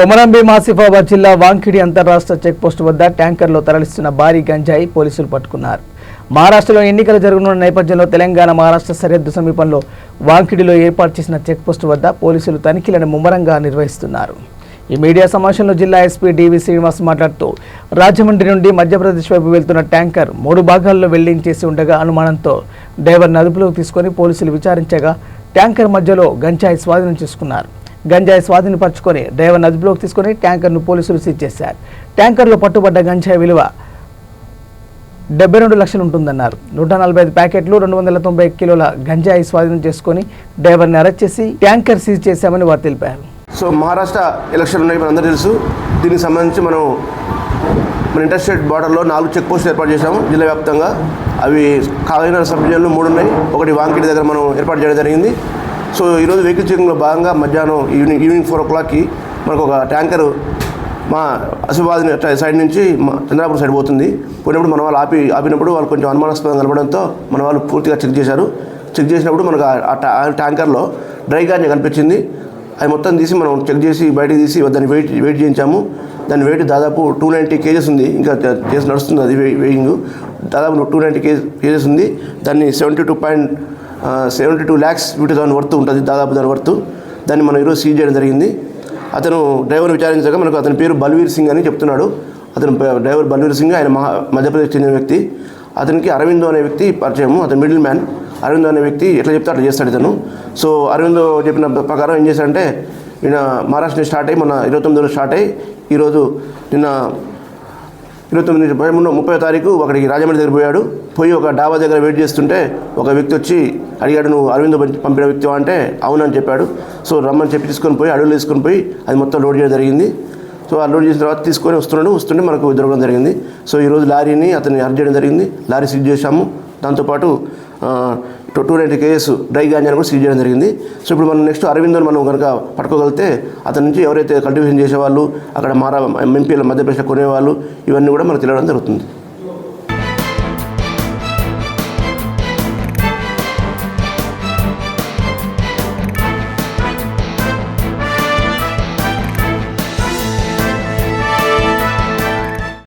కొమరంభీం ఆసిఫాబాద్ జిల్లా వాంకిడి అంతర్రాష్ట్ర చెక్పోస్టు వద్ద ట్యాంకర్లో తరలిస్తున్న భారీ గంజాయి పోలీసులు పట్టుకున్నారు. మహారాష్ట్రలో ఎన్నికలు జరగనున్న నేపథ్యంలో తెలంగాణ మహారాష్ట్ర సరిహద్దు సమీపంలో వాంకిడిలో ఏర్పాటు చేసిన చెక్పోస్టు వద్ద పోలీసులు తనిఖీలను ముమ్మరంగా నిర్వహిస్తున్నారు. ఈ మీడియా సమావేశంలో జిల్లా ఎస్పీ డివి శ్రీనివాస్ మాట్లాడుతూ రాజమండ్రి నుండి మధ్యప్రదేశ్ వైపు వెళ్తున్న ట్యాంకర్ 3 భాగాల్లో వెల్డింగ్ చేసి ఉండగా అనుమానంతో డ్రైవర్ను అదుపులోకి తీసుకొని పోలీసులు విచారించగా ట్యాంకర్ మధ్యలో గంజాయి స్వాధీనం చేసుకున్నారు. గంజాయి స్వాధీనపరచుకొని డ్రైవర్ను అదుపులోకి తీసుకొని ట్యాంకర్ను పోలీసులు సీజ్ చేశారు. ట్యాంకర్లో పట్టుబడ్డ గంజాయి విలువ 72 లక్షలు ఉంటుందన్నారు. 145 ప్యాకెట్లు 290 కిలోల గంజాయి స్వాధీనం చేసుకొని డ్రైవర్ని అరెస్ట్ చేసి ట్యాంకర్ సీజ్ చేశామని వారు తెలిపారు. సో మహారాష్ట్ర ఎలక్షన్ ఉన్నాయి, మనందరూ తెలుసు. దీనికి సంబంధించి మన ఇంటర్స్టేట్ బార్డర్లో 4 చెక్ పోస్టులు ఏర్పాటు చేశాము జిల్లా వ్యాప్తంగా. అవి కాకినాడ సబ్ డివిజన్లో 3 ఉన్నాయి, ఒకటి వాంకిడి దగ్గర మనం ఏర్పాటు చేయడం జరిగింది. సో ఈరోజు వెహికల్ చెకింగ్లో భాగంగా మధ్యాహ్నం ఈవినింగ్ 4 o'clockకి మనకు ఒక ట్యాంకర్ మా ఆసిఫాబాద్ సైడ్ నుంచి చంద్రాపూర్ సైడ్ పోతుంది. పోయినప్పుడు మన వాళ్ళు ఆపినప్పుడు వాళ్ళు కొంచెం అనుమానాస్పదం కలపడంతో మన వాళ్ళు పూర్తిగా చెక్ చేశారు. చెక్ చేసినప్పుడు మనకు ఆ ట్యాంకర్లో డ్రై గాంజా కనిపించింది. అది మొత్తం తీసి మనం చెక్ చేసి బయటకు తీసి దాన్ని వెయిట్ చేయించాము. దాని వెయిట్ దాదాపు 290 kgs ఉంది. ఇంకా చేసి నడుస్తుంది అది వెయింగ్. దాదాపు 290 kgs ఉంది. దాన్ని 72 lakhs వర్త్ ఉంటుంది, దాదాపు దాని వర్త్. దాన్ని మనం ఈరోజు సీజ్ చేయడం జరిగింది. అతను డ్రైవర్ విచారించగా మనకు అతని పేరు బల్వీర్ సింగ్ అని చెప్తున్నాడు. అతను డ్రైవర్ బల్వీర్ సింగ్, ఆయన మధ్యప్రదేశ్ చెందిన వ్యక్తి. అతనికి అరవిందో అనే వ్యక్తి పరిచయము, అతను మిడిల్ మ్యాన్. అరవిందో అనే వ్యక్తి ఎట్లా చెప్తే అట్లా చేస్తాడు ఇతను. సో అరవిందో చెప్పిన ప్రకారం ఏం చేశాడంటే, ఈయన మహారాష్ట్ర స్టార్ట్ అయ్యి మన 29లో స్టార్ట్ అయ్యి ఈరోజు నిన్న 30వ తారీఖు అక్కడికి రాజమండ్రి దగ్గర పోయి ఒక డాబా దగ్గర వెయిట్ చేస్తుంటే ఒక వ్యక్తి వచ్చి అడిగాడు, నువ్వు అరవిందో పంపిన వ్యక్తి అంటే అవునని చెప్పాడు. సో రమ్మని చెప్పి తీసుకొని పోయి అడవులు తీసుకొని పోయి అది మొత్తం లోడ్ చేయడం జరిగింది. సో ఆ లోడ్ చేసిన తర్వాత తీసుకొని వస్తుంటే మనకు దొరకడం జరిగింది. సో ఈరోజు లారీని అతన్ని అరెస్ట్ చేయడం జరిగింది. లారీ సీజ్ చేశాము. దాంతోపాటు 290 kgs డ్రై గాంజాని కూడా సీజ్ చేయడం జరిగింది. సో ఇప్పుడు మనం నెక్స్ట్ అరవిందోని మనం కనుక పట్టుకోగలిగితే అతని నుంచి ఎవరైతే కల్టివేషన్ చేసేవాళ్ళు, అక్కడ ఎంపీల మధ్యప్రదేశ్లో కొనేవాళ్ళు, ఇవన్నీ కూడా మనకు తెలియడం జరుగుతుంది.